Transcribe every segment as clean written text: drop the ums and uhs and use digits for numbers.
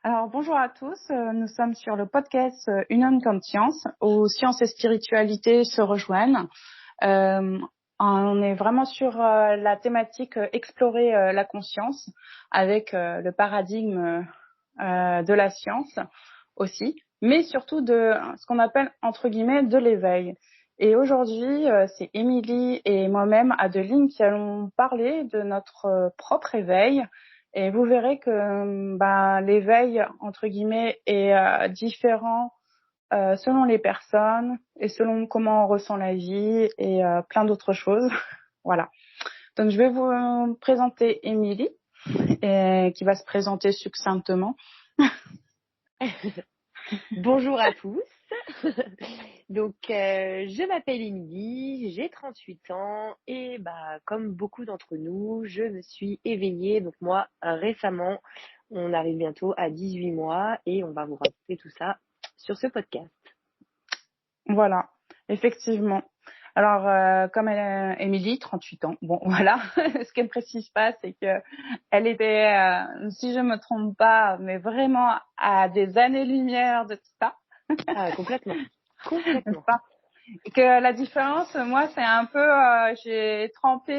Alors bonjour à tous, nous sommes sur le podcast Une âme comme science, où science et spiritualité se rejoignent. Euh, on est vraiment sur la thématique explorer la conscience avec le paradigme de la science aussi, mais surtout de ce qu'on appelle entre guillemets de l'éveil. Et aujourd'hui, c'est Émilie et moi-même, Adeline, qui allons parler de notre propre éveil. Et vous verrez que l'éveil, entre guillemets, est différent selon les personnes et selon comment on ressent la vie et plein d'autres choses. Voilà. Donc, je vais vous présenter Émilie, qui va se présenter succinctement. Bonjour à tous. Donc, je m'appelle Émilie, j'ai 38 ans et comme beaucoup d'entre nous, je me suis éveillée. Donc moi, récemment, on arrive bientôt à 18 mois et on va vous raconter tout ça sur ce podcast. Voilà, effectivement. Alors, comme Émilie, 38 ans, bon, voilà. Ce qu'elle ne précise pas, c'est que elle était, si je me trompe pas, mais vraiment à des années-lumière de tout ça. Ah, complètement. N'est-ce pas? Et que la différence, moi, c'est un peu, j'ai trempé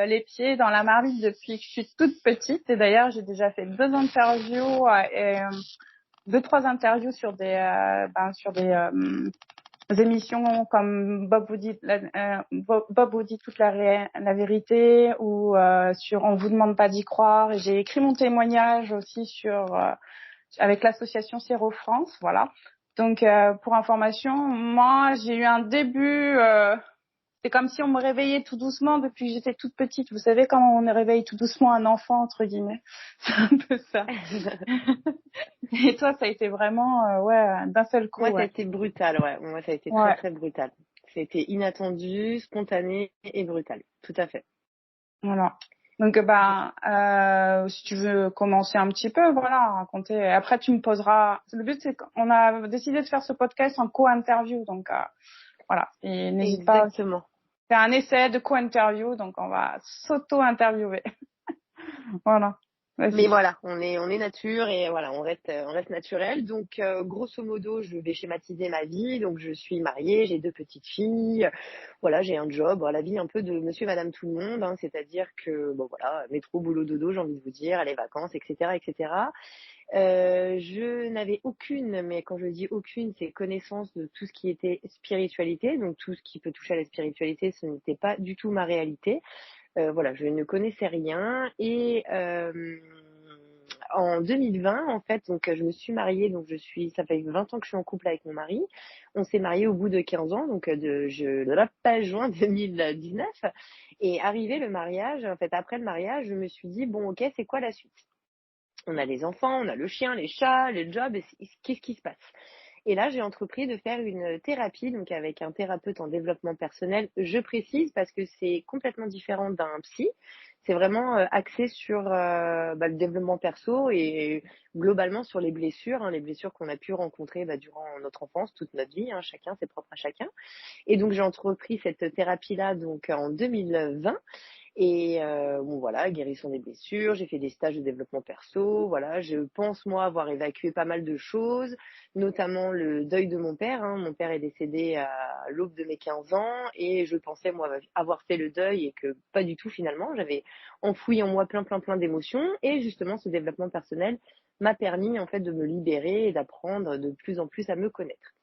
les pieds dans la marmite depuis que je suis toute petite. Et d'ailleurs, j'ai déjà fait deux interviews et deux, trois interviews sur des émissions comme Bob vous dit toute la vérité ou sur On vous demande pas d'y croire. Et j'ai écrit mon témoignage aussi sur avec l'association Sero France, voilà. Donc pour information, moi j'ai eu un début, c'est comme si on me réveillait tout doucement depuis que j'étais toute petite. Vous savez quand on réveille tout doucement un enfant entre guillemets, c'est un peu ça. Et toi, ça a été vraiment d'un seul coup, Moi, ça a ouais. été brutal, ouais. Moi, ça a été très, Ouais, très brutal. C'était inattendu, spontané et brutal. Tout à fait. voilà. Donc si tu veux commencer un petit peu, voilà, à raconter. Après, tu me poseras. Le but, c'est qu'on a décidé de faire ce podcast en co-interview, donc voilà. Et n'hésite pas. Exactement. C'est un essai de co-interview, donc on va s'auto-interviewer. Voilà. Mais Vas-y. voilà, on est nature et voilà, on reste naturel. Donc grosso modo, je vais schématiser ma vie. Donc je suis mariée, j'ai deux petites filles. Voilà, j'ai un job, la vie un peu de monsieur et madame tout le monde, hein, c'est-à-dire que bon voilà, métro, boulot, dodo, j'ai envie de vous dire, les vacances, etc., etc. Je n'avais aucune, mais quand je dis aucune, c'est connaissance de tout ce qui était spiritualité. Donc tout ce qui peut toucher à la spiritualité, ce n'était pas du tout ma réalité. Voilà, je ne connaissais rien et en 2020, en fait, donc je me suis mariée, donc ça fait 20 ans que je suis en couple avec mon mari. On s'est mariés au bout de 15 ans, donc pas juin 2019. Et arrivé le mariage, en fait, après le mariage, je me suis dit, bon, ok, c'est quoi la suite? On a les enfants, on a le chien, les chats, le job, et qu'est-ce qui se passe? Et là, j'ai entrepris de faire une thérapie, donc avec un thérapeute en développement personnel. Je précise parce que c'est complètement différent d'un psy. C'est vraiment axé sur le développement perso et globalement sur les blessures, hein, les blessures qu'on a pu rencontrer durant notre enfance, toute notre vie, hein, chacun, c'est propre à chacun. Et donc j'ai entrepris cette thérapie-là donc en 2020. Et bon voilà, guérison des blessures, j'ai fait des stages de développement perso, voilà, je pense moi avoir évacué pas mal de choses, notamment le deuil de mon père, hein. Mon père est décédé à l'aube de mes 15 ans et je pensais moi avoir fait le deuil et que pas du tout finalement, j'avais enfoui en moi plein d'émotions et justement ce développement personnel m'a permis en fait de me libérer et d'apprendre de plus en plus à me connaître.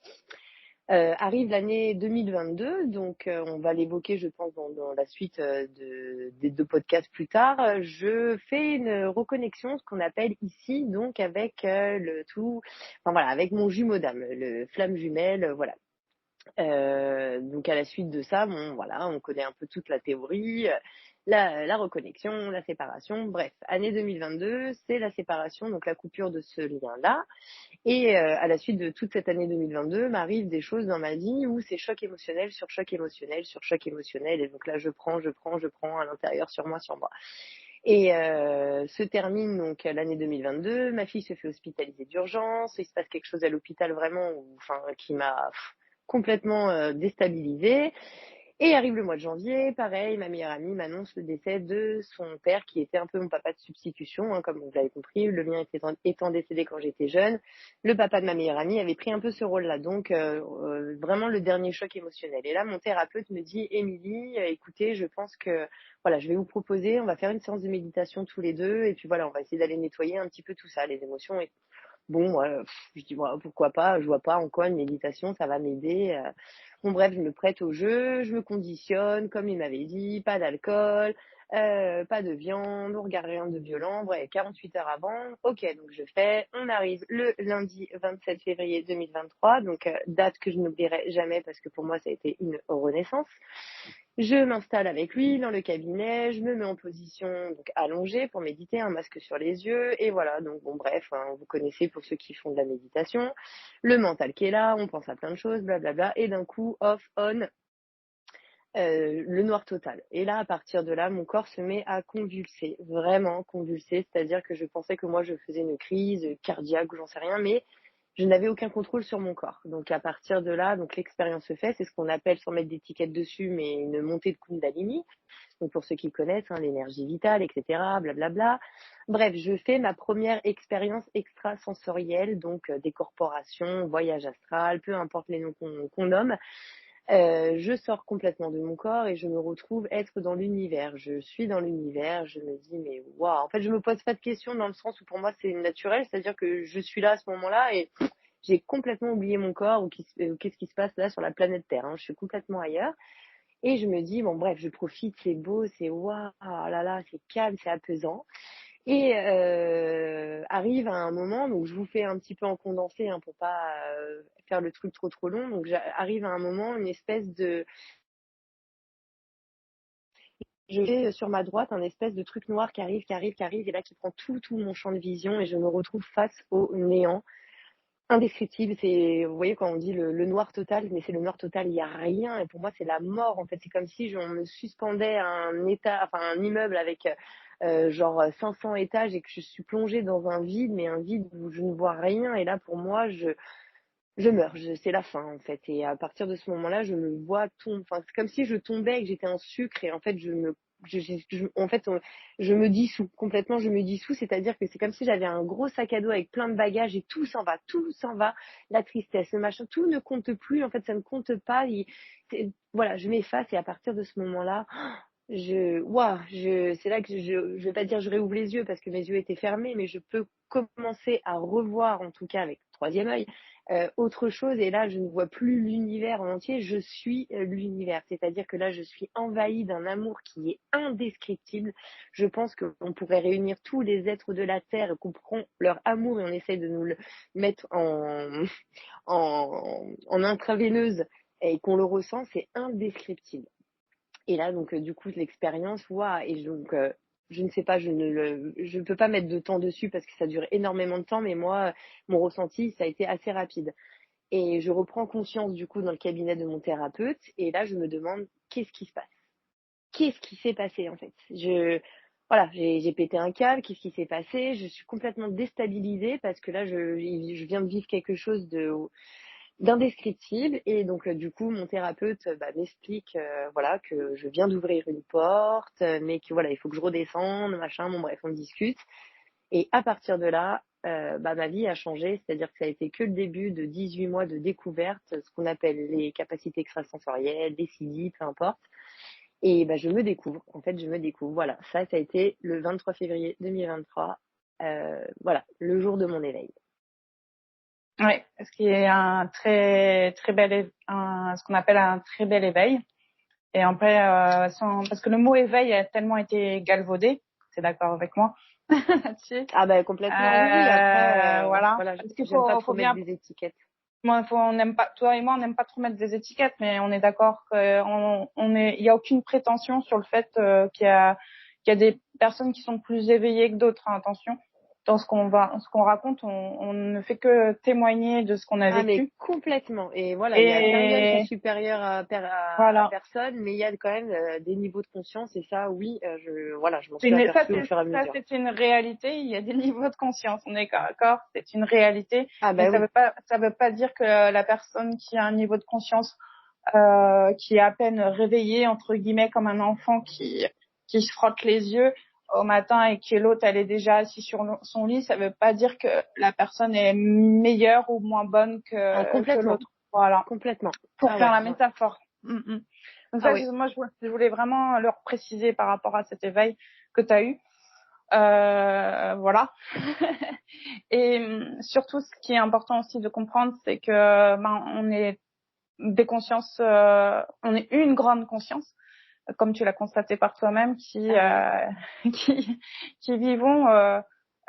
Arrive l'année 2022, donc on va l'évoquer, je pense, dans la suite des deux podcasts plus tard. Je fais une reconnexion, ce qu'on appelle ici, donc avec avec mon jumeau d'âme, le flamme jumelle, voilà. Donc à la suite de ça, bon voilà, on connaît un peu toute la théorie, la reconnexion, la séparation, bref, année 2022, c'est la séparation, donc la coupure de ce lien-là. Et à la suite de toute cette année 2022, m'arrivent des choses dans ma vie où c'est choc émotionnel sur choc émotionnel sur choc émotionnel. Et donc là, je prends à l'intérieur, sur moi. Et se termine donc l'année 2022. Ma fille se fait hospitaliser d'urgence. Il se passe quelque chose à l'hôpital vraiment, qui m'a complètement déstabilisée. Et arrive le mois de janvier, pareil, ma meilleure amie m'annonce le décès de son père qui était un peu mon papa de substitution, hein, comme vous l'avez compris. Le mien étant décédé quand j'étais jeune. Le papa de ma meilleure amie avait pris un peu ce rôle-là. Donc, vraiment le dernier choc émotionnel. Et là, mon thérapeute me dit, Émilie, écoutez, je pense que, voilà, je vais vous proposer, on va faire une séance de méditation tous les deux. Et puis voilà, on va essayer d'aller nettoyer un petit peu tout ça, les émotions. Et bon, je dis, voilà, pourquoi pas, je vois pas en quoi une méditation, ça va m'aider. Bon, bref, je me prête au jeu, je me conditionne, comme il m'avait dit, pas d'alcool, pas de viande, on regarde rien de violent, bref, 48 heures avant, ok, donc je fais, on arrive le lundi 27 février 2023, donc date que je n'oublierai jamais parce que pour moi, ça a été une renaissance. Je m'installe avec lui dans le cabinet, je me mets en position donc allongée pour méditer, un masque sur les yeux, et voilà, donc bon bref, hein, vous connaissez pour ceux qui font de la méditation, le mental qui est là, on pense à plein de choses, blablabla, et d'un coup, off, on, le noir total. Et là, à partir de là, mon corps se met à convulser, vraiment convulser, c'est-à-dire que je pensais que moi je faisais une crise cardiaque ou j'en sais rien, mais je n'avais aucun contrôle sur mon corps. Donc à partir de là, donc l'expérience se fait, c'est ce qu'on appelle, sans mettre d'étiquette dessus, mais une montée de Kundalini. Donc pour ceux qui connaissent, hein, l'énergie vitale, etc., blablabla. Bref, je fais ma première expérience extrasensorielle, donc décorporation, voyage astral, peu importe les noms qu'on nomme. Je sors complètement de mon corps et je me retrouve être dans l'univers. Je suis dans l'univers, je me dis mais waouh. En fait, je me pose pas de questions dans le sens où pour moi c'est naturel, c'est-à-dire que je suis là à ce moment-là et j'ai complètement oublié mon corps ou qu'est-ce qui se passe là sur la planète Terre, hein. Je suis complètement ailleurs et je me dis bon bref, je profite, c'est beau, c'est waouh, là là, c'est calme, c'est apaisant. Et arrive à un moment, donc je vous fais un petit peu en condensé, hein, pour pas faire le truc trop long. Donc arrive à un moment une espèce de, je vais sur ma droite un espèce de truc noir qui arrive, et là qui prend tout mon champ de vision et je me retrouve face au néant indescriptible. C'est, vous voyez, quand on dit le noir total, mais c'est le noir total, il y a rien. Et pour moi, c'est la mort, en fait. C'est comme si on me suspendait à un immeuble avec genre 500 étages et que je suis plongée dans un vide, mais un vide où je ne vois rien. Et là, pour moi, je meurs. C'est la fin, en fait. Et à partir de ce moment-là, je me vois tomber. Enfin, c'est comme si je tombais et que j'étais un sucre. Et en fait, en fait, je me dissous complètement. Je me dissous, c'est-à-dire que c'est comme si j'avais un gros sac à dos avec plein de bagages et tout s'en va, tout s'en va. La tristesse, le machin, tout ne compte plus. En fait, ça ne compte pas. Voilà, je m'efface et à partir de ce moment-là, c'est là que je vais pas dire je réouvre les yeux parce que mes yeux étaient fermés, mais je peux commencer à revoir, en tout cas avec le troisième œil, autre chose. Et là, je ne vois plus l'univers en entier, je suis l'univers. C'est-à-dire que là, je suis envahie d'un amour qui est indescriptible. Je pense qu'on pourrait réunir tous les êtres de la Terre et qu'on prend leur amour et on essaye de nous le mettre en intraveineuse et qu'on le ressent, c'est indescriptible. Et là, donc, du coup, l'expérience, waouh, et donc, je ne sais pas, je ne peux pas mettre de temps dessus parce que ça dure énormément de temps, mais moi, mon ressenti, ça a été assez rapide. Et je reprends conscience, du coup, dans le cabinet de mon thérapeute, et là, je me demande, qu'est-ce qui se passe? Qu'est-ce qui s'est passé, en fait? Voilà, j'ai pété un câble, qu'est-ce qui s'est passé? Je suis complètement déstabilisée parce que là, je viens de vivre quelque chose d'indescriptible. Et donc du coup mon thérapeute m'explique voilà que je viens d'ouvrir une porte, mais que voilà il faut que je redescende, machin, bon bref on discute. Et à partir de là ma vie a changé, c'est-à-dire que ça a été que le début de 18 mois de découverte, ce qu'on appelle les capacités extrasensorielles, les CIDI, peu importe. Et je me découvre, en fait je me découvre, voilà, ça a été le 23 février 2023, voilà, le jour de mon éveil. Oui, ce qui est un très très ce qu'on appelle un très bel éveil. Et après, parce que le mot éveil a tellement été galvaudé, c'est d'accord avec moi là-dessus. Ah complètement, oui. Après, Voilà. voilà, Parce qu'il j'aime pas trop faut mettre bien. des étiquettes. Moi, on n'aime pas. Toi et moi, on n'aime pas trop mettre des étiquettes, mais on est d'accord il y a aucune prétention sur le fait qu'il y a des personnes qui sont plus éveillées que d'autres. Hein, attention. Dans ce qu'on raconte, on ne fait que témoigner de ce qu'on a Ah mais vécu. complètement. Et voilà, il y a personne qui est Et supérieur à voilà. personne, mais il y a quand même des niveaux de conscience. Et ça, oui, je m'en C'est suis ça, aperçue au fur et à ça, mesure. c'est une réalité. Il y a des niveaux de conscience. On est d'accord. C'est une réalité. Ah Mais oui. ça veut pas dire que la personne qui a un niveau de conscience qui est à peine réveillé entre guillemets comme un enfant qui se frotte les yeux au matin et que l'autre elle est déjà assise sur son lit, ça veut pas dire que la personne est meilleure ou moins bonne que Complètement. l'autre. Voilà. Complètement. Pour faire la Ouais. métaphore. Donc ça, Oui. moi, je voulais vraiment leur préciser par rapport à cet éveil que tu as eu. Voilà. Et surtout, ce qui est important aussi de comprendre, c'est que on est des consciences, on est une grande conscience, comme tu l'as constaté par toi-même, qui vivons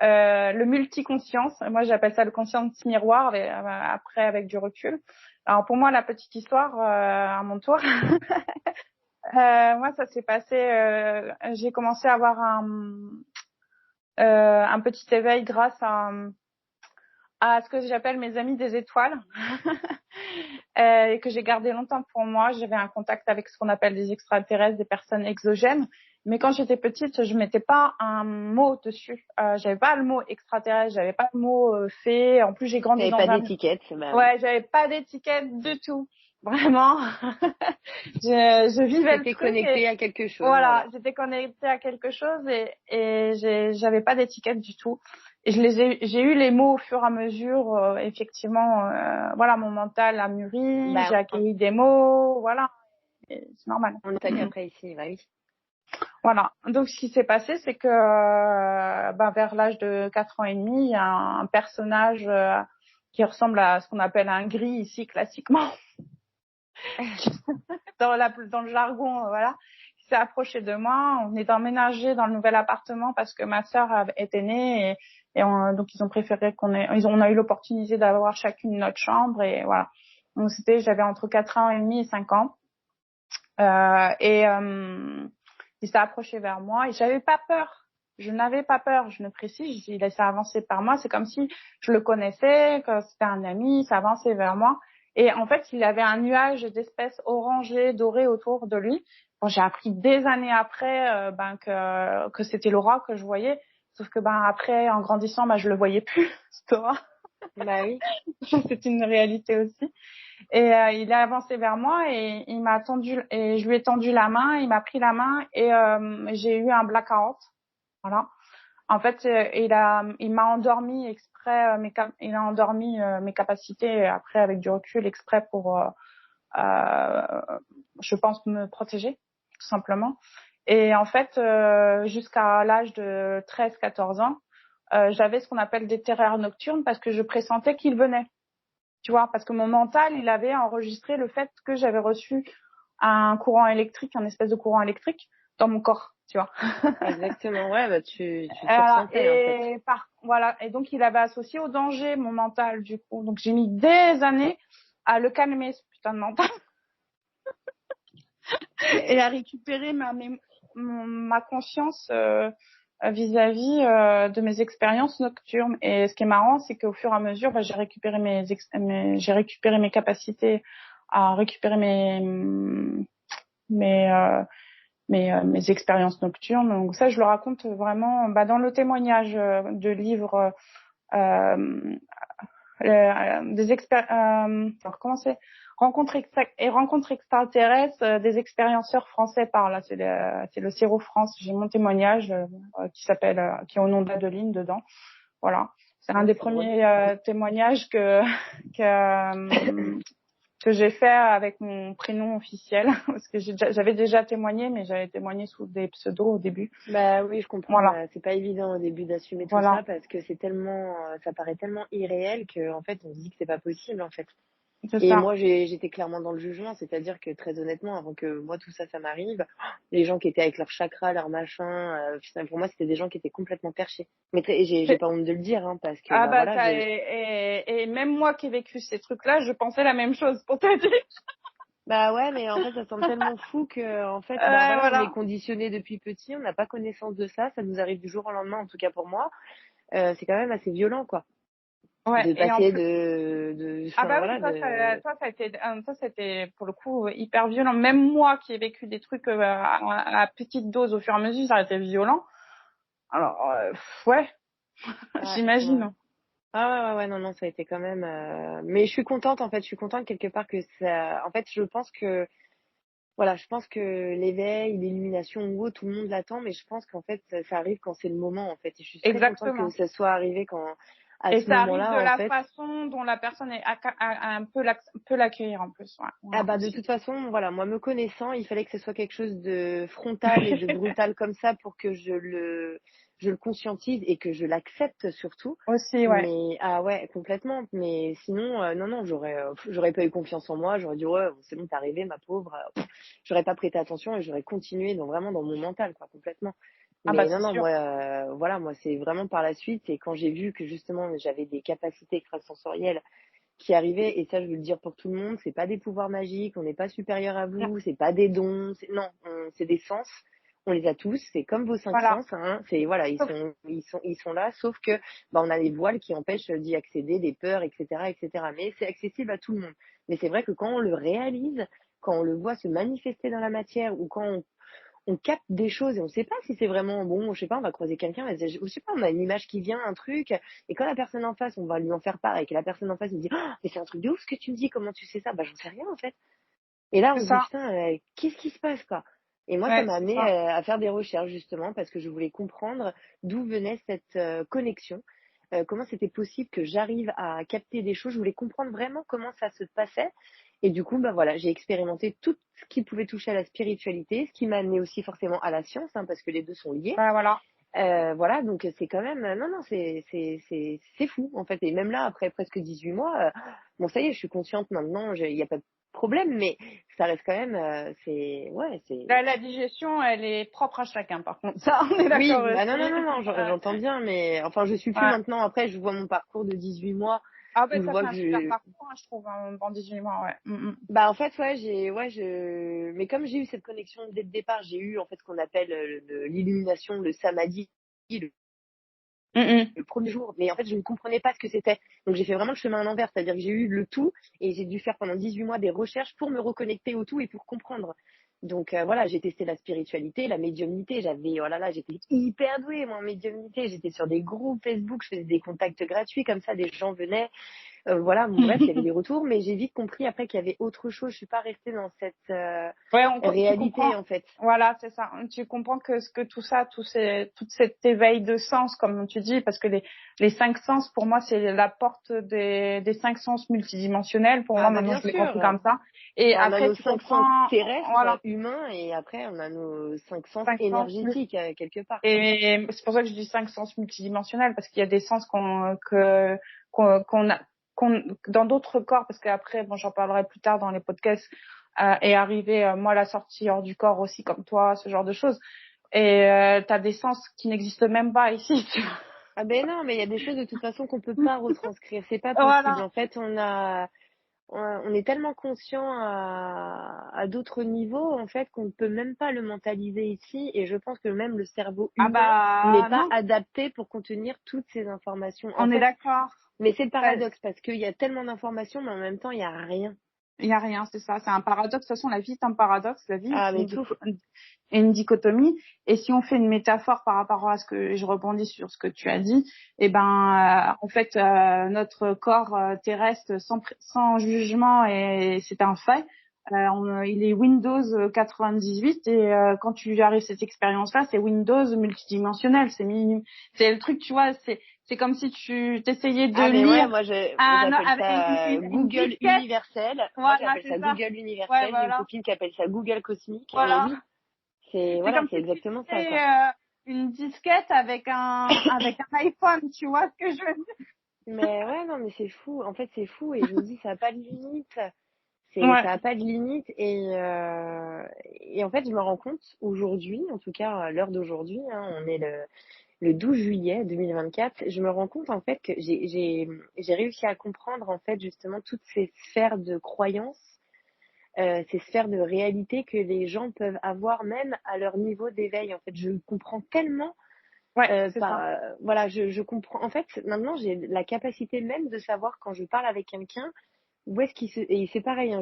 le multiconscience. Moi, j'appelle ça le conscience miroir, mais, après avec du recul. Alors pour moi, la petite histoire à mon tour. Moi, ça s'est passé. J'ai commencé à avoir un petit éveil grâce à ce que j'appelle mes amis des étoiles et que j'ai gardé longtemps pour moi. J'avais un contact avec ce qu'on appelle des extraterrestres, des personnes exogènes. Mais quand j'étais petite, je mettais pas un mot dessus. J'avais pas le mot extraterrestre, j'avais pas le mot fée. En plus, j'ai grandi T'avais dans pas un... d'étiquette, Ouais, j'avais pas d'étiquette du tout. Vraiment. je vivais le T'étais truc et connectée à quelque chose, voilà, voilà. j'étais connectée à quelque chose et j'avais pas d'étiquette du tout. Et j'ai eu les mots au fur et à mesure, effectivement, voilà, mon mental a mûri, j'ai accueilli des mots, voilà, c'est normal. On t'a dit après ici, bah oui. Voilà. Donc, ce qui s'est passé, c'est que, vers l'âge de 4 ans et demi, il y a un personnage qui ressemble à ce qu'on appelle un gris ici, classiquement, dans le jargon, voilà, qui s'est approché de moi. On est emménagé dans le nouvel appartement parce que ma sœur était née donc ils ont préféré on a eu l'opportunité d'avoir chacune notre chambre et voilà. Donc j'avais entre 4 ans et demi et 5 ans. Il s'est approché vers moi et j'avais pas peur. Je n'avais pas peur, je ne précise, il s'est avancé par moi, c'est comme si je le connaissais, que c'était un ami, il s'est avancé vers moi. Et en fait, il avait un nuage d'espèces orangées, dorées autour de lui. Bon, j'ai appris des années après que c'était Laura que je voyais, sauf que après, en grandissant, je le voyais plus, c'est Laura. Bah oui. C'est une réalité aussi. Et il a avancé vers moi et il m'a tendu et je lui ai tendu la main, il m'a pris la main et j'ai eu un blackout. Voilà. En fait, il m'a endormi exprès il a endormi mes capacités après avec du recul exprès pour je pense me protéger tout simplement. Et en fait, jusqu'à l'âge de 13-14 ans, j'avais ce qu'on appelle des terreurs nocturnes parce que je pressentais qu'il venait. Tu vois, parce que mon mental, il avait enregistré le fait que j'avais reçu un courant électrique, un espèce de courant électrique dans mon corps, tu vois. Exactement, ouais, bah tu te Voilà, ressentais en fait. voilà, et donc il avait associé au danger mon mental du coup. Donc j'ai mis des années à le calmer ce putain de mental et à récupérer ma conscience vis-à-vis de mes expériences nocturnes. Et ce qui est marrant, c'est qu'au fur et à mesure, j'ai récupéré j'ai récupéré mes capacités à récupérer mes expériences nocturnes. Donc ça, je le raconte vraiment dans le témoignage de livre des alors comment c'est rencontre extraterrestre des expérienceurs français par là, c'est le Siro France. J'ai mon témoignage qui s'appelle qui est au nom d'Adeline dedans. Voilà, c'est un des premiers témoignages que j'ai fait avec mon prénom officiel parce que j'avais déjà témoigné, mais j'avais témoigné sous des pseudos au début. Bah oui, je comprends. Voilà. Bah, c'est pas évident au début d'assumer tout ça parce que c'est tellement, ça paraît tellement irréel que en fait on se dit que c'est pas possible en fait. C'est Et ça. moi j'étais clairement dans le jugement, c'est-à-dire que très honnêtement, avant que moi tout ça m'arrive, les gens qui étaient avec leur chakra, leur machin, pour moi c'était des gens qui étaient complètement perchés. Mais j'ai pas honte de le dire hein, parce que voilà, Ça et même moi qui ai vécu ces trucs-là, je pensais la même chose pour te dire. bah ouais, mais en fait ça semble tellement fou que en fait voilà, on est Voilà. conditionné depuis petit, on n'a pas connaissance de ça nous arrive du jour au lendemain en tout cas pour moi. C'est quand même assez violent quoi. Ouais, De et en passer plus enfin oui, voilà de toi ça c'était pour le coup hyper violent. Même moi qui ai vécu des trucs à petite dose au fur et à mesure, ça a été violent. Alors ouais, ouais, j'imagine. Ah ouais, non, ça a été quand même, mais je suis contente, en fait, je suis contente quelque part que ça en fait, je pense que voilà, je pense que l'éveil, l'illumination ou autre, tout le monde l'attend, mais je pense qu'en fait, ça arrive quand c'est le moment, en fait. Et je suis très contente que Exactement. ça soit arrivé à Et ce ça arrive de moment-là, en la fait. façon dont la personne a un peu peut l'accueillir en plus. Ouais, Ah voilà, bah, de aussi. toute façon, voilà, moi, me connaissant, il fallait que ce soit quelque chose de frontal et de brutal comme ça pour que je le conscientise et que je l'accepte surtout. Aussi, ouais. Mais ah ouais, complètement. Mais sinon, non, j'aurais pas eu confiance en moi. J'aurais dit: «Ouais, c'est bon, t'es arrivée, ma pauvre». J'aurais pas prêté attention et j'aurais continué vraiment dans mon mental, quoi, complètement. Ah bah Mais c'est non, sûr. moi, voilà, moi, c'est vraiment par la suite et quand j'ai vu que justement j'avais des capacités extrasensorielles qui arrivait, et ça je veux le dire pour tout le monde, c'est pas des pouvoirs magiques, on n'est pas supérieur à vous, c'est pas des dons, non, c'est des sens, on les a tous, c'est comme vos cinq Voilà. sens, hein, c'est voilà, ils sont là, sauf que bah, on a des voiles qui empêchent d'y accéder, des peurs, etc., etc. Mais c'est accessible à tout le monde. Mais c'est vrai que quand on le réalise, quand on le voit se manifester dans la matière, ou quand on capte des choses et on sait pas si c'est vraiment bon, je sais pas, on va croiser quelqu'un, on va se dire, je sais pas, on a une image qui vient, un truc, et quand la personne en face, on va lui en faire part et que la personne en face me dit, oh, mais c'est un truc de ouf ce que tu me dis, comment tu sais ça? Bah, j'en sais rien, en fait. Et là, on C'est se dit, ça. putain, qu'est-ce qui se passe, quoi? Et moi, ça Ouais, m'a c'est amené ça. à faire des recherches, justement, parce que je voulais comprendre d'où venait cette connexion, comment c'était possible que j'arrive à capter des choses. Je voulais comprendre vraiment comment ça se passait. Et du coup, bah voilà, j'ai expérimenté tout ce qui pouvait toucher à la spiritualité, ce qui m'a amené aussi forcément à la science, hein, parce que les deux sont liés. Bah voilà. Voilà, donc c'est quand même, non, c'est fou, en fait. Et même là, après presque 18 mois, bon, ça y est, je suis consciente maintenant, il y a pas de problème, mais ça reste quand même, c'est, ouais, c'est, La digestion, elle est propre à chacun, par contre. Ça, on est oui, d'accord bah aussi. non, j'entends bien, mais enfin, je suis plus Ouais. maintenant. Après, je vois mon parcours de 18 mois Ah ben où je ça fait vois que un super je, parcours, hein, je trouve, en 18 mois, ouais. bah, en fait, ouais, mais comme j'ai eu cette connexion dès le départ, j'ai eu, en fait, ce qu'on appelle l'illumination, le samadhi, Mm, mm. le premier jour, mais en fait, je ne comprenais pas ce que c'était. Donc, j'ai fait vraiment le chemin à l'envers, c'est-à-dire que j'ai eu le tout et j'ai dû faire pendant 18 mois des recherches pour me reconnecter au tout et pour comprendre. Donc, voilà, j'ai testé la spiritualité, la médiumnité. Oh là là, j'étais hyper douée, moi, en médiumnité. J'étais sur des groupes Facebook, je faisais des contacts gratuits, comme ça, des gens venaient. Voilà, bon, bref, il y avait des retours, mais j'ai vite compris après qu'il y avait autre chose. Je suis pas restée dans cette Ouais, tu comprends. réalité, en fait. Voilà, c'est ça. Tu comprends que tout ça, tout cet éveil de sens, comme tu dis, parce que les cinq sens, pour moi, c'est la porte des cinq sens multidimensionnels. Pour Ah, moi, bah, maintenant, bien je l'ai compris sûr. comme ça. Et Bah, on a après, nos tu cinq sens comprends, terrestres, voilà, humains, et après, on a nos cinq sens cinq sens. énergétiques, quelque part, quoi. Et c'est pour ça que je dis cinq sens multidimensionnels, parce qu'il y a des sens qu'on a, dans d'autres corps, parce qu'après, bon, j'en parlerai plus tard dans les podcasts, est arrivé, moi, la sortie hors du corps aussi, comme toi, ce genre de choses. Et t'as des sens qui n'existent même pas ici, tu vois. Ah ben non, mais il y a des choses de toute façon qu'on peut pas retranscrire. C'est pas possible. Voilà. En fait, on est tellement conscient à d'autres niveaux, en fait, qu'on ne peut même pas le mentaliser ici. Et je pense que même le cerveau Ah humain n'est bah pas non, adapté pour contenir toutes ces informations. En on est fait, d'accord. mais c'est le Bah, paradoxe parce qu'il y a tellement d'informations, mais en même temps, il y a rien. il y a rien, c'est ça. C'est un paradoxe. De toute façon, la vie est un paradoxe. La vie Ah, est mais tout. une dichotomie. Et si on fait une métaphore par rapport à ce que je rebondis sur ce que tu as dit, eh ben, en fait, notre corps terrestre sans jugement, et c'est un fait. Il est Windows 98 et quand tu arrives à cette expérience-là, c'est Windows multidimensionnel. C'est le truc, tu vois. C'est comme si tu t'essayais de Ah, mais ouais, lire moi j'appelle avec ça une Google disquette. universel. Moi Voilà, j'appelle c'est ça ça. Google Ouais, universel. J'ai une voilà. copine qui appelle ça Google cosmique. Mais Voilà. oui, c'est C'est voilà, comme c'est si tu exactement ça, lisais quoi. une disquette avec un iPhone, tu vois ce que je veux dire? Mais ouais, non, mais c'est fou. En fait, c'est fou et je me dis ça a pas de limite. Ouais. Ça a pas de limite et en fait, je me rends compte aujourd'hui, en tout cas à l'heure d'aujourd'hui, hein, on est le 12 juillet 2024, je me rends compte en fait que j'ai réussi à comprendre en fait justement toutes ces sphères de croyances, ces sphères de réalité que les gens peuvent avoir même à leur niveau d'éveil. En fait, je comprends tellement, Ouais, c'est ça. voilà, je comprends. En fait, maintenant, j'ai la capacité même de savoir quand je parle avec quelqu'un où est-ce qu'il se et c'est pareil, hein,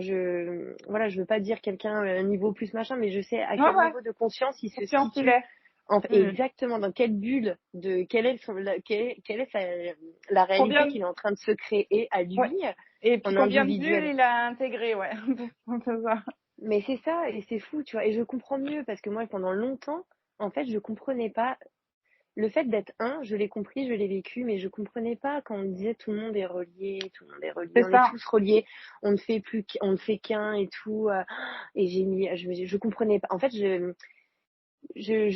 voilà, je veux pas dire quelqu'un, niveau plus machin, mais je sais à Ouais, quel ouais. niveau de conscience il se Conscience il situe. est. Mmh. Exactement, dans quelle bulle de quelle est la réalité Combien qu'il est en train de se créer à ouais lui et puis en combien de bulles individuel. il a intégré, ouais. Un peu ça. Mais c'est ça et c'est fou, tu vois? Et je comprends mieux parce que moi, pendant longtemps, en fait, je comprenais pas. Le fait d'être un, je l'ai compris, je l'ai vécu, mais je comprenais pas quand on me disait tout le monde est relié, tout le monde est relié, C'est on est ça. tous reliés, on ne fait qu'un et tout. Et je comprenais pas. En fait, je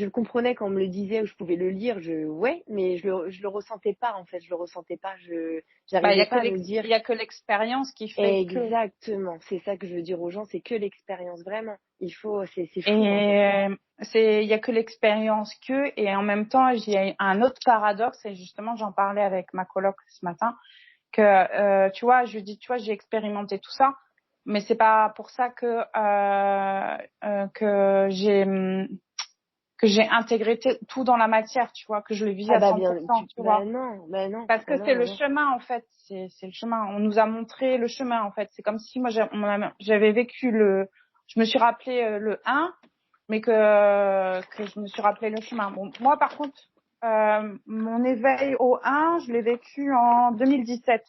le comprenais quand on me le disait ou je pouvais le lire, ouais, mais je le ressentais pas en fait, je le ressentais pas, Bah, j'arrivais pas à me dire il y a que l'expérience qui fait que. exactement. C'est ça que je veux dire aux gens, c'est que l'expérience vraiment. C'est fou en fait. Et il y a que l'expérience que, et en même temps, il y a un autre paradoxe, et justement, j'en parlais avec ma coloc ce matin, que, tu vois, je lui dis, tu vois, j'ai expérimenté tout ça, mais c'est pas pour ça que j'ai intégré tout dans la matière, tu vois, que je le vis Ah à bah 100%, tu bah vois. non, bah non, Parce que bah c'est non, bah le non. chemin, en fait. C'est le chemin. On nous a montré le chemin, en fait. C'est comme si moi, j'avais vécu je me suis rappelé le 1, mais que je me suis rappelé le chemin. Bon, moi, par contre, mon éveil au 1, je l'ai vécu en 2017.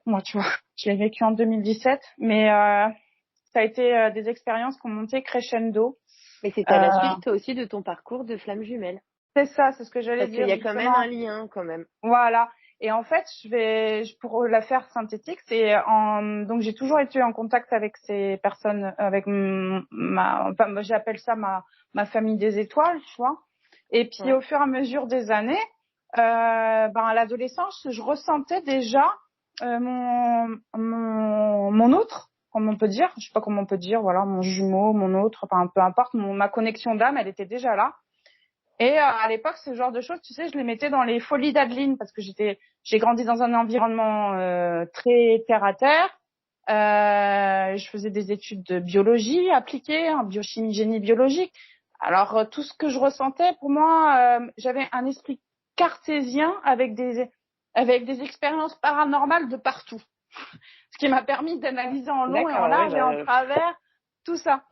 Moi, tu vois, je l'ai vécu en 2017, mais ça a été des expériences qui ont monté crescendo. Mais c'était à la Euh, suite aussi de ton parcours de flamme jumelle. c'est ça, c'est ce que j'allais Parce qu'il dire, y a quand même justement. un lien, quand même. Voilà. Et en fait, pour la faire synthétique, donc j'ai toujours été en contact avec ces personnes, avec enfin, moi, j'appelle ça ma famille des étoiles, tu vois. Et puis Ouais. au fur et à mesure des années, à l'adolescence, je ressentais déjà mon autre, comme on peut dire, je sais pas comment on peut dire, voilà, mon jumeau, mon autre, enfin peu importe, ma connexion d'âme, elle était déjà là. Et à l'époque, ce genre de choses, tu sais, je les mettais dans les folies d'Adeline parce que j'ai grandi dans un environnement très terre à terre. Je faisais des études de biologie appliquée, en biochimie, génie biologique. Alors tout ce que je ressentais, pour moi, j'avais un esprit cartésien avec des expériences paranormales de partout, ce qui m'a permis d'analyser en long et en D'accord, ouais, large et en bah, travers tout ça.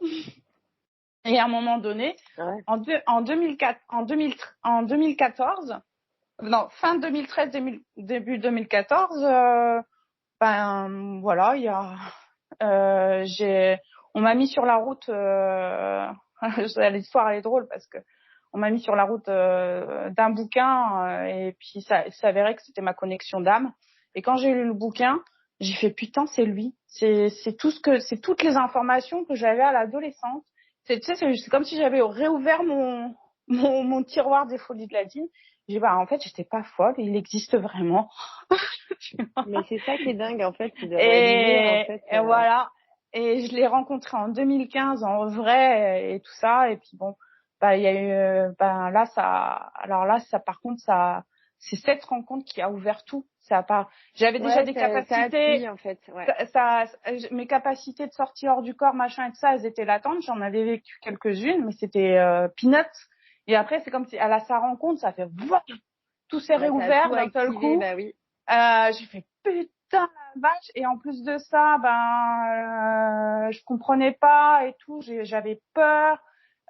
Et à un moment donné, ouais. en 2004, en 2014, non, fin 2013, début 2014, voilà, on m'a mis sur la route, l'histoire elle est drôle parce que on m'a mis sur la route d'un bouquin et puis ça s'avérait que c'était ma connexion d'âme. Et quand j'ai lu le bouquin, j'ai fait putain, c'est lui, c'est toutes les informations que j'avais à l'adolescence. Tu sais, c'est comme si j'avais réouvert mon tiroir des folies de la dîme. J'ai dit, bah, en fait, j'étais pas folle, il existe vraiment. Mais c'est ça qui est dingue, en fait, c'est de réaliser, en Et, fait. et voilà. Et je l'ai rencontré en 2015 en vrai et tout ça. Et puis bon, il y a eu, alors là, ça, par contre, c'est cette rencontre qui a ouvert tout. Ça a pas, j'avais déjà Ouais, des ça capacités, appuie, en fait, ouais. mes capacités de sortir hors du corps, machin et tout ça, elles étaient latentes. J'en avais vécu quelques-unes, mais c'était peanuts. Et après, c'est comme si à sa rencontre, ça fait tout s'est Bah, ça a tout réouvert d'un seul activé, coup. bah oui. J'ai fait putain la vache, et en plus de ça, je comprenais pas et tout, j'avais peur,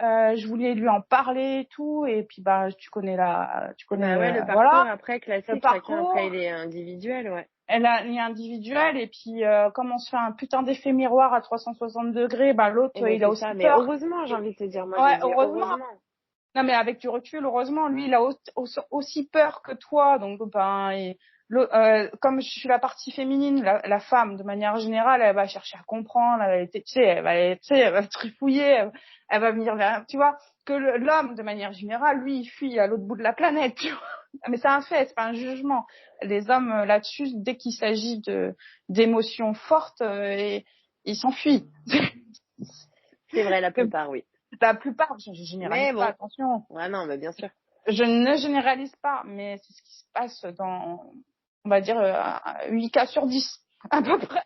je voulais lui en parler et tout, et puis tu Bah connais ouais, le parcours voilà après le classique, chacun après parcours. il est individuel, ouais. Elle a lié individuel, et puis comme on se fait un putain d'effet miroir à 360 degrés, Et l'autre ben il a c'est ça, aussi mais peur. heureusement, j'ai envie de te dire, moi je Ouais, dis heureusement. heureusement. Non, mais avec du recul, heureusement, lui, il a aussi peur que toi. Donc, comme je suis la partie féminine, la femme, de manière générale, elle va chercher à comprendre, tu sais, elle va trifouiller, elle va venir vers, tu vois, que l'homme, de manière générale, lui, il fuit à l'autre bout de la planète, tu vois. Mais c'est un fait, c'est pas un jugement. Les hommes, là-dessus, dès qu'il s'agit d'émotions fortes, ils s'enfuient. C'est vrai, la Que plupart, oui. la plupart, je Mais généralise pas, bon, attention. ouais, non, mais bien sûr. Je ne généralise pas, mais c'est ce qui se passe dans, on va dire, 8 cas sur 10, à peu près,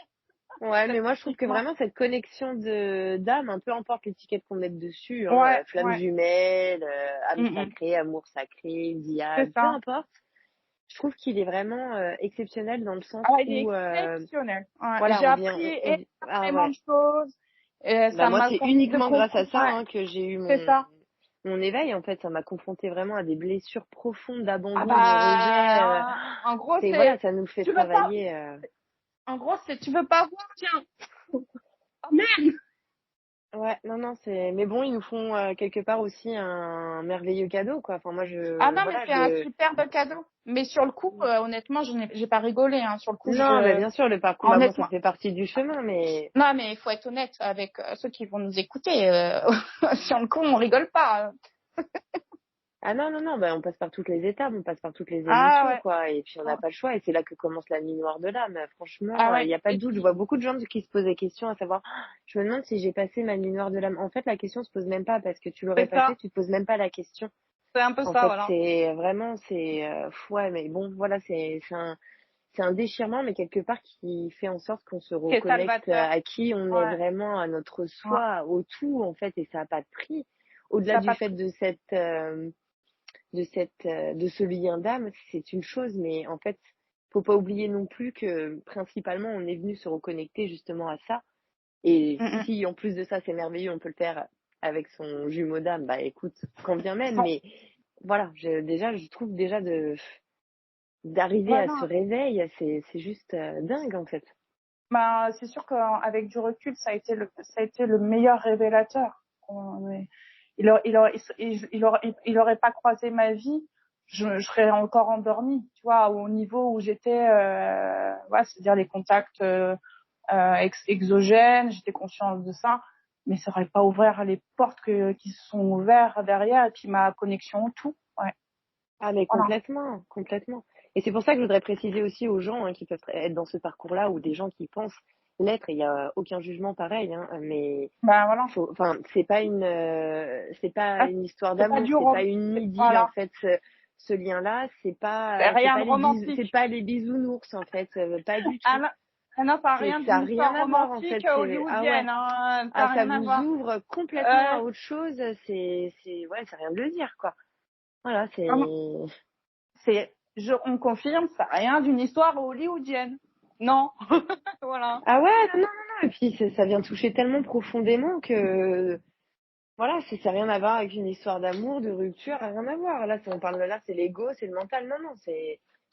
Ouais, mais moi je trouve que statistiquement. vraiment cette connexion de d'âme, peu importe l'étiquette qu'on mette dessus, hein, Ouais, flamme ouais, jumelle, âme mm. sacrée, amour sacré, C'est diade, peu ça. importe. Je trouve qu'il est vraiment exceptionnel dans le sens Ah, il est où, exceptionnel. Ouais, voilà, j'ai appris ah énormément ouais. de choses, et Bah ça moi m'a c'est permis de uniquement grâce à comprendre. ça Ouais, hein, que j'ai eu c'est ça. mon éveil, en fait. Ça m'a confronté vraiment à des blessures profondes Ah d'abandon, de rejet. bah, en gros, C'est voilà, c'est, ça nous fait tu veux pas, travailler. en gros, c'est, tu veux pas voir, tiens. Oh merde! Ouais, non, non, c'est. Mais bon, ils nous font quelque part aussi un merveilleux cadeau, quoi. Enfin, moi, Ah non, mais voilà, c'est un superbe cadeau. Mais sur le coup, honnêtement, j'ai pas rigolé, hein. Sur le coup, Non, mais bien sûr, le parcours maman, ça honnêtement, fait partie du chemin, mais. non, mais il faut être honnête avec ceux qui vont nous écouter. Sur le coup, on rigole pas. Ah non, non, non, bah, on passe par toutes les étapes, on passe par toutes les Ah émotions, ouais. quoi. Et puis, on n'a pas le choix. Et c'est là que commence la nuit noire de l'âme. Ah Franchement, il ouais. n'y a pas de Et doute. Je puis, vois beaucoup de gens qui se posent des questions à savoir, ah, je me demande si j'ai passé ma nuit noire de l'âme. En fait, la question se pose même pas parce que tu l'aurais c'est passé, ça. tu te poses même pas la question. C'est un peu En ça, fait, voilà. c'est vraiment, ouais, mais bon, voilà, c'est un déchirement, mais quelque part qui fait en sorte qu'on se Qui est reconnecte salvateur. à qui on est Ouais. vraiment, à notre Ouais. soi, au tout, en fait, et ça n'a pas de prix. Au-delà Ça a du pas de fait prix. de ce lien d'âme, c'est une chose, mais en fait, faut pas oublier non plus que principalement, on est venu se reconnecter justement à ça. Et Mm, mm. si en plus de ça, c'est merveilleux, on peut le faire avec son jumeau d'âme, bah écoute, quand bien même, Bon, mais voilà, je trouve déjà d'arriver ouais, à ce non. réveil, c'est juste dingue en fait. Bah, c'est sûr qu'avec du recul, ça a été le meilleur révélateur. Il aurait pas croisé ma vie, je serais encore endormie, tu vois, au niveau où j'étais, ouais, c'est-à-dire les contacts exogènes, j'étais consciente de ça, mais ça aurait pas ouvert les portes qui se sont ouvertes derrière et puis ma connexion au tout. Ouais, Ah mais voilà. complètement, complètement. Et c'est pour ça que je voudrais préciser aussi aux gens qui peuvent être dans ce parcours-là ou des gens qui pensent l'être, et il n'y a aucun jugement pareil, hein, mais Ben voilà. enfin, c'est pas Ah, une histoire c'est pas d'amour, du c'est pas une idylle en voilà. fait. Ce lien-là, C'est c'est rien pas de les c'est romantique. pas les bisounours en fait, pas du Ah tout. non, ah non, ça n'a C'est rien ça a d'une rien histoire à voir en romantique fait. C'est ah ouais, hollywoodienne, hein. Ça ah n'a ça rien à vous voir. ouvre complètement à Euh, autre chose. C'est ouais, c'est rien de le dire quoi. Voilà, vraiment, c'est. on confirme, ça n'a rien d'une histoire hollywoodienne. Non. Voilà. Ah ouais, non, non, non, non. Et puis ça vient toucher tellement profondément que voilà, ça n'a rien à voir avec une histoire d'amour, de rupture, rien à voir. Là, si on parle de là, c'est l'ego, c'est le mental. Non, non,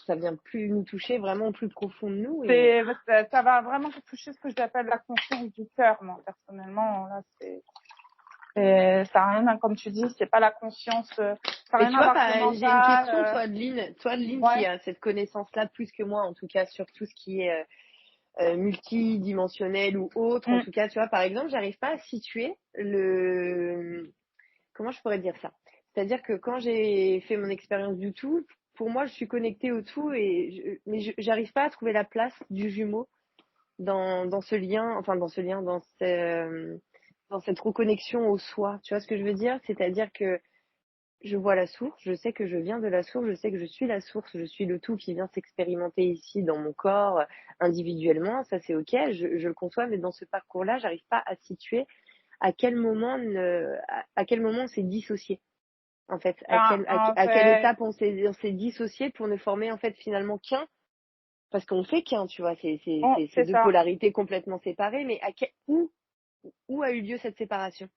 ça vient plus nous toucher vraiment au plus profond de nous et Ça va vraiment toucher ce que j'appelle la conscience du cœur, moi, personnellement. Là, ça n'a rien, comme tu dis, c'est pas la conscience, ça n'a mais rien tu à vois, voir avec le j'ai une mental. question, toi, Adeline, qui Ouais. a cette connaissance-là plus que moi, en tout cas, sur tout ce qui est multidimensionnel ou autre. En Mm. tout cas, tu vois, par exemple, j'arrive pas à situer comment je pourrais dire ça? C'est-à-dire que quand j'ai fait mon expérience du tout, pour moi, je suis connectée au tout mais j'arrive pas à trouver la place du jumeau dans ce lien, enfin dans ce lien, dans cette reconnexion au soi. Tu vois ce que je veux dire? C'est-à-dire que je vois la source, je sais que je viens de la source, je sais que je suis la source, je suis le tout qui vient s'expérimenter ici dans mon corps individuellement, ça c'est ok, je le conçois, mais dans ce parcours-là, j'arrive pas à situer à quel moment on s'est dissocié. En fait, Ben, en à quelle fait, étape on s'est dissocié pour ne former en fait finalement qu'un, parce qu'on fait qu'un, tu vois, c'est c'est deux ça. polarités complètement séparées, mais où a eu lieu cette séparation?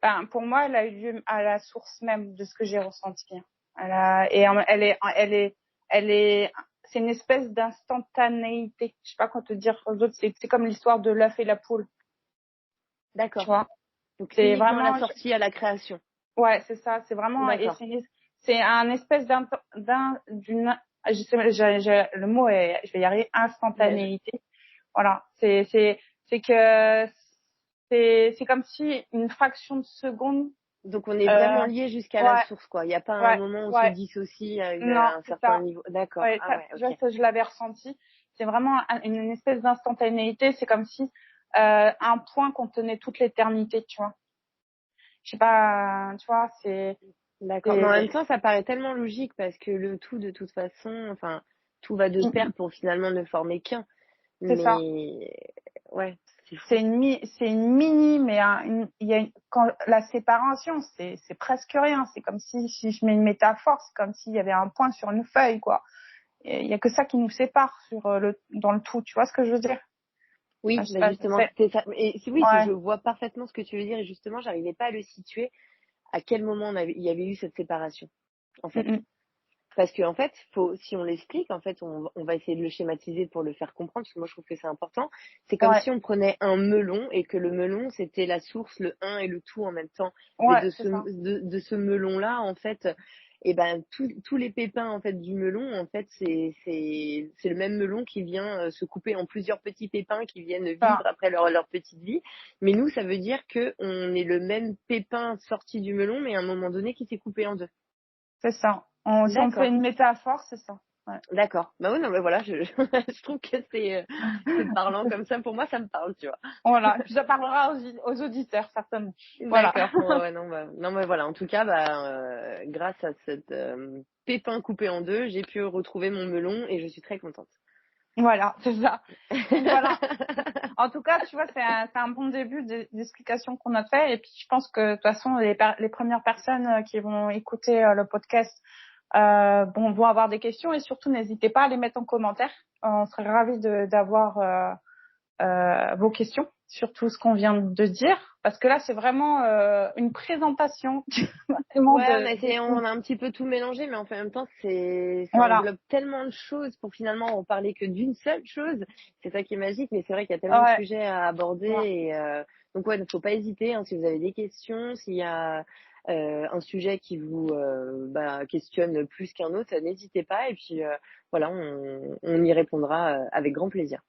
Ben, pour moi, elle a eu lieu à la source même de ce que j'ai ressenti. C'est une espèce d'instantanéité. Je sais pas quoi te dire aux autres. C'est comme l'histoire de l'œuf et la poule. Tu D'accord. vois. Donc C'est uniquement la vraiment, sortie à la création. ouais, c'est ça. C'est vraiment, et D'accord. c'est un espèce le mot est, je vais y arriver, Mais instantanéité. Voilà. C'est que c'est comme si une fraction de seconde, donc on est vraiment euh, lié jusqu'à la ouais, source, quoi. Il n'y a pas un ouais, moment où on se ouais. dissocie Non, à un c'est certain ça. niveau. D'accord. Ouais, Ah ça, ouais, tu vois, ok. ça, je l'avais ressenti. C'est vraiment une espèce d'instantanéité. C'est comme si un point contenait toute l'éternité, tu vois. Je sais pas, tu vois, D'accord. Mais en même c'est, temps, ça paraît tellement logique parce que le tout, de toute façon, enfin, tout va de pair pour finalement ne former qu'un. c'est ça. Mais ouais, c'est fou. C'est une mini, mais il y a quand la séparation, c'est presque rien. C'est comme si je mets une métaphore, c'est comme s'il y avait un point sur une feuille, quoi. Il y a que ça qui nous sépare dans le tout. Tu vois ce que je veux dire? Oui, Je sais mais pas, justement, c'est ça. Et oui, ouais. je vois parfaitement ce que tu veux dire et justement, j'arrivais pas à le situer à quel moment il y avait eu cette séparation, en fait. Mm. Parce que en fait, si on l'explique, en fait, on va essayer de le schématiser pour le faire comprendre, parce que moi je trouve que c'est important. C'est comme Ouais, si on prenait un melon et que le melon c'était la source, le un et le tout en même temps. Mais ouais, c'est ça. de ce melon-là, en fait, et ben tous les pépins en fait du melon, en fait, c'est le même melon qui vient se couper en plusieurs petits pépins qui viennent vivre Enfin, après leur petite vie. Mais nous, ça veut dire que on est le même pépin sorti du melon, mais à un moment donné qui s'est coupé en deux. c'est ça. Si on fait D'accord. une métaphore, c'est ça. Ouais. D'accord. Bah oui, non, mais voilà, je trouve que c'est parlant comme ça. Pour moi, ça me parle, tu vois. Voilà. Et puis ça parlera aux auditeurs, certainement. Voilà. D'accord. Ouais, non, mais voilà. En tout cas, grâce à cette pépin coupé en deux, j'ai pu retrouver mon melon et je suis très contente. Voilà, c'est ça. Donc voilà. En tout cas, tu vois, c'est un bon début d'explication qu'on a fait. Et puis, je pense que de toute façon, les premières personnes qui vont écouter le podcast vont avoir des questions. Et surtout, n'hésitez pas à les mettre en commentaire. On serait ravis d'avoir vos questions sur tout ce qu'on vient de dire. Parce que là, c'est vraiment une présentation vraiment Ouais, de on a un petit peu tout mélangé, mais en même temps, ça Voilà. englobe tellement de choses pour finalement on parler que d'une seule chose. C'est ça qui est magique, mais c'est vrai qu'il y a tellement de Ouais. sujets à aborder Ouais. et donc ouais, ne faut pas hésiter hein, si vous avez des questions, s'il y a un sujet qui vous questionne plus qu'un autre, n'hésitez pas et puis voilà, on y répondra avec grand plaisir.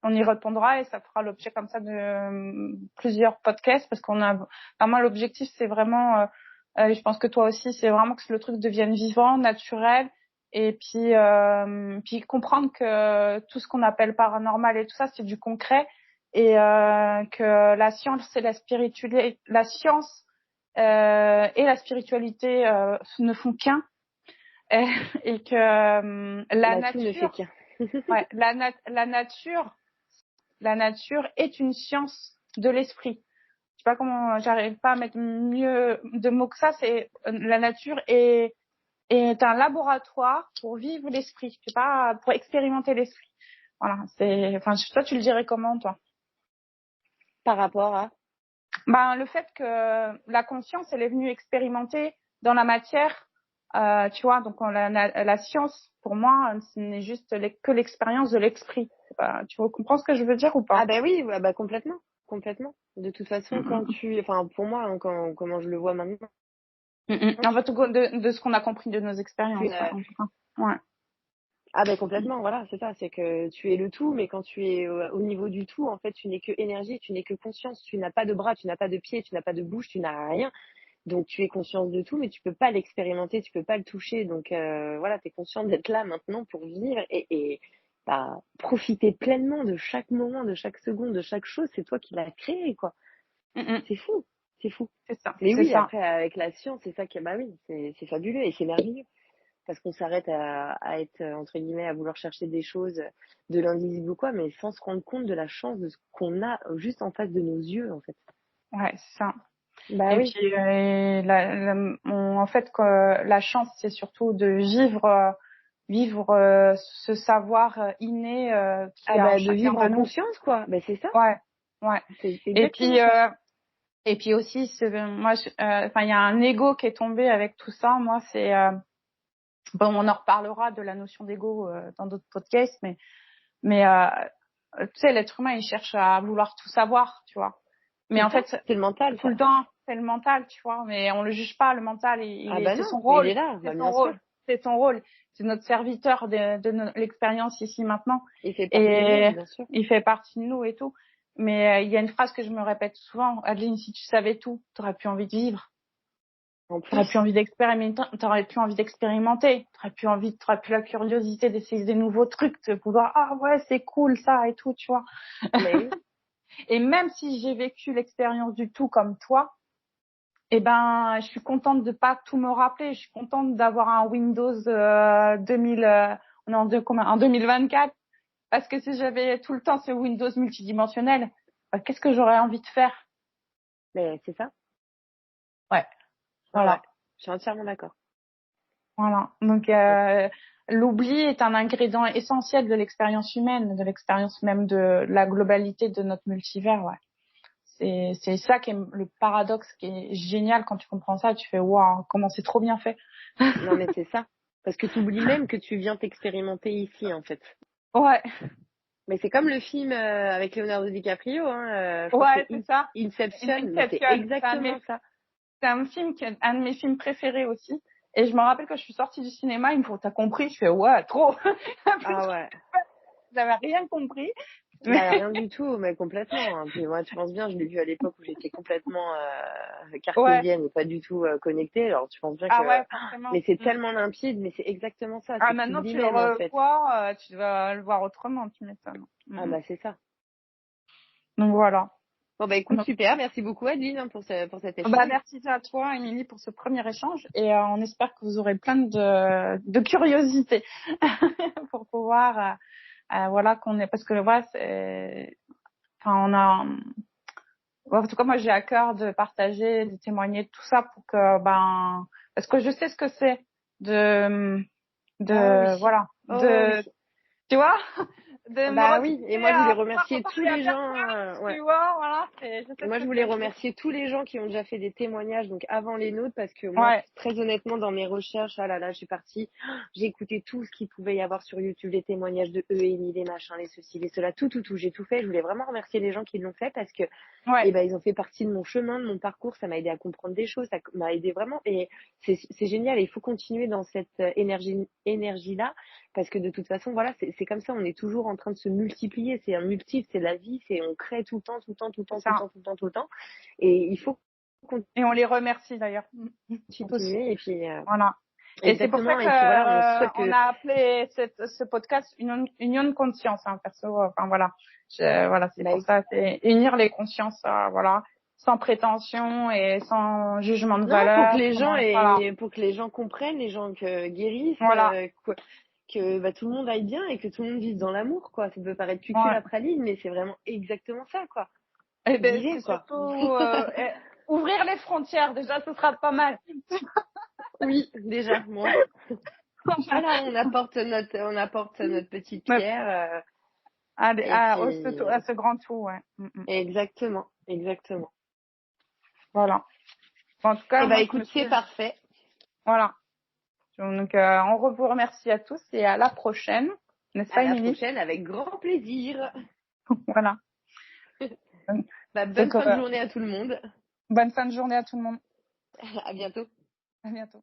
On y répondra et ça fera l'objet comme ça de plusieurs podcasts parce moi l'objectif c'est vraiment je pense que toi aussi c'est vraiment que le truc devienne vivant, naturel et puis comprendre que tout ce qu'on appelle paranormal et tout ça c'est du concret et que la science et la science et la spiritualité ne font qu'un et, et que la Bah tout ne fait nature qu'un. ouais la nature est une science de l'esprit. Je sais pas comment, j'arrive pas à mettre mieux de mots que ça. C'est la nature est un laboratoire pour vivre l'esprit. Je sais pas, pour expérimenter l'esprit. Voilà. Enfin, toi, tu le dirais comment, toi? Par rapport à Ben, le fait que la conscience, elle est venue expérimenter dans la matière, tu vois. Donc, la science, pour moi, ce n'est juste que l'expérience de l'esprit. Tu comprends ce que je veux dire ou ah pas? bah oui, ouais, bah complètement, complètement. De toute façon, Mm, enfin pour moi, hein, comment je le vois maintenant, En fait, de ce qu'on a compris de nos tu expériences, ouais, es, en tout cas. Ouais. ah bah complètement, voilà, c'est ça, c'est que tu es le tout, mais quand tu es au niveau du tout, en fait, tu n'es que énergie, tu n'es que conscience, tu n'as pas de bras, tu n'as pas de pieds, tu n'as pas de bouche, tu n'as rien. Donc tu es conscience de tout, mais tu peux pas l'expérimenter, tu peux pas le toucher. Donc voilà, tu es consciente d'être là maintenant pour vivre et profiter pleinement de chaque moment, de chaque seconde, de chaque chose. C'est toi qui l'as créé, quoi. Mm, mm. C'est fou, c'est fou. C'est ça, Mais c'est oui, ça. après, avec la science, c'est ça qui, bah oui, c'est fabuleux et c'est merveilleux. Parce qu'on s'arrête à être, entre guillemets, à vouloir chercher des choses de l'invisible ou quoi, mais sans se rendre compte de la chance de ce qu'on a juste en face de nos yeux, en fait. Ouais, c'est ça. Bah Et oui. puis, en fait, la chance, c'est surtout de vivre ce savoir inné qu'il Ah y a en bah de chacun vivre de en nous. conscience, quoi. Bah c'est ça. Ouais, ouais. C'est Et exactement puis, ça. aussi, moi, enfin, il y a un ego qui est tombé avec tout ça. Moi, c'est bon, on en reparlera de la notion d'ego dans d'autres podcasts, mais tu sais, l'être humain, il cherche à vouloir tout savoir, tu vois. Tout Mais le en temps. fait, C'est le mental, tout ça. le temps, c'est le mental, tu vois. Mais on le juge pas, le mental, Ah bah c'est non, son mais il est rôle, là. c'est Bah son bien sûr. rôle, c'est son rôle. C'est notre serviteur de l'expérience ici maintenant. Il fait partie de nous, Et bien sûr. il fait partie de nous et tout. Mais il y a une phrase que je me répète souvent. Adeline, si tu savais tout, t'aurais plus envie de vivre. En T'aurais plus. plus envie d'expérimenter, t'aurais plus la curiosité d'essayer des nouveaux trucs, de vouloir, ah ouais, c'est cool ça et tout, tu vois. Mais oui. Et même si j'ai vécu l'expérience du tout comme toi, eh ben, je suis contente de pas tout me rappeler. Je suis contente d'avoir un Windows 2000, on est en 2024, parce que si j'avais tout le temps ce Windows multidimensionnel, qu'est-ce que j'aurais envie de faire? Mais c'est ça. Ouais, Ouais, ouais. voilà. Je suis entièrement d'accord. Voilà. Donc, l'oubli est un ingrédient essentiel de l'expérience humaine, de l'expérience même de la globalité de notre multivers. Ouais. c'est ça qui est le paradoxe qui est génial quand tu comprends ça. Tu fais waouh, comment c'est trop bien fait. Non, mais c'est ça. Parce que tu oublies même que tu viens t'expérimenter ici, en fait. Ouais, Mais c'est comme le film avec Leonardo DiCaprio, hein, je crois que ouais, c'est c'est ça. Inception, mais c'est Inception, exactement ça. c'est un film qui est un de mes films préférés aussi. Et je me rappelle que je suis sortie du cinéma, il me faut, t'as compris? Je fais ouais, trop. Ah ouais. J'avais rien compris. Mais Bah, rien du tout, mais complètement, hein. Puis moi, tu penses bien, je l'ai vu à l'époque où j'étais complètement ouais, cartésienne et pas du tout connectée. Alors tu penses bien que... ah ouais, forcément. Mais c'est tellement limpide, mais c'est exactement ça, Ah, c'est que tu maintenant oublies tu le même, en fait. revois, tu vas le voir autrement, tu m'étonnes. Ah bah c'est ça. Donc voilà. Bon bah écoute, Donc, super, merci beaucoup Adeline hein, pour cet bah, échange. merci à toi, Émilie, pour ce premier échange. Et on espère que vous aurez plein de curiosité pour pouvoir, voilà, qu'on est, parce que voilà, c'est, enfin, on a, en tout cas, moi, j'ai à cœur de partager, de témoigner, tout ça pour que, ben, parce que je sais ce que c'est de, Ah oui. voilà, Oh oui. tu vois, de me Bah oui, et retrouver moi je voulais à pouvoir remercier tous reparler à les gens. personne, Ouais. tu vois, voilà, je sais ce Moi, je que voulais c'est. remercier tous les gens qui ont déjà fait des témoignages, donc avant les nôtres, parce que moi, Ouais, très honnêtement, dans mes recherches, ah là là, je suis partie, j'ai écouté tout ce qu'il pouvait y avoir sur YouTube, les témoignages de eux, Amy, les machins, les ceci, les cela, tout, j'ai tout fait. Je voulais vraiment remercier les gens qui l'ont fait parce que, ouais, eh ben, ils ont fait partie de mon chemin, de mon parcours, ça m'a aidé à comprendre des choses, ça m'a aidé vraiment, et c'est génial, et il faut continuer dans cette énergie-là, parce que de toute façon, voilà, c'est comme ça, on est toujours en train de se multiplier, c'est un multiple, c'est la vie, c'est, on crée tout le temps, tout le temps, tout le c'est temps, tout le ça. temps, tout le temps, tout le temps. Et il faut Et on les remercie d'ailleurs, tous. continuer. Et puis, Voilà. Et c'est pour ça exactement. que Et puis voilà, on souhaite on que. a appelé ce podcast Union de conscience, hein, perso. Enfin voilà, voilà, c'est Bah, pour ça, c'est unir les consciences, voilà, sans prétention et sans jugement de non, pour que valeur. les gens Voilà, et pour que les gens comprennent, les gens que guérissent, voilà, que bah, tout le monde aille bien et que tout le monde vive dans l'amour, quoi. Ça peut paraître cucul ouais. la praline, mais c'est vraiment exactement ça, quoi. Et ben Vivez, c'est quoi. surtout ouvrir les frontières. Déjà, ce sera pas mal. Oui, déjà, moi. Voilà, on apporte notre petite Mais pierre. Et à puis, ce grand tout, ouais. exactement, exactement. Voilà. En tout Eh cas, ben, moi, je me écoute, suis, c'est parfait. voilà. Donc, on vous remercie à tous et à la prochaine. N'est-ce À pas, la Émilie? prochaine avec grand plaisir. Voilà. Bah, bonne Donc, fin de journée à tout le monde. bonne fin de journée à tout le monde. À bientôt. À bientôt.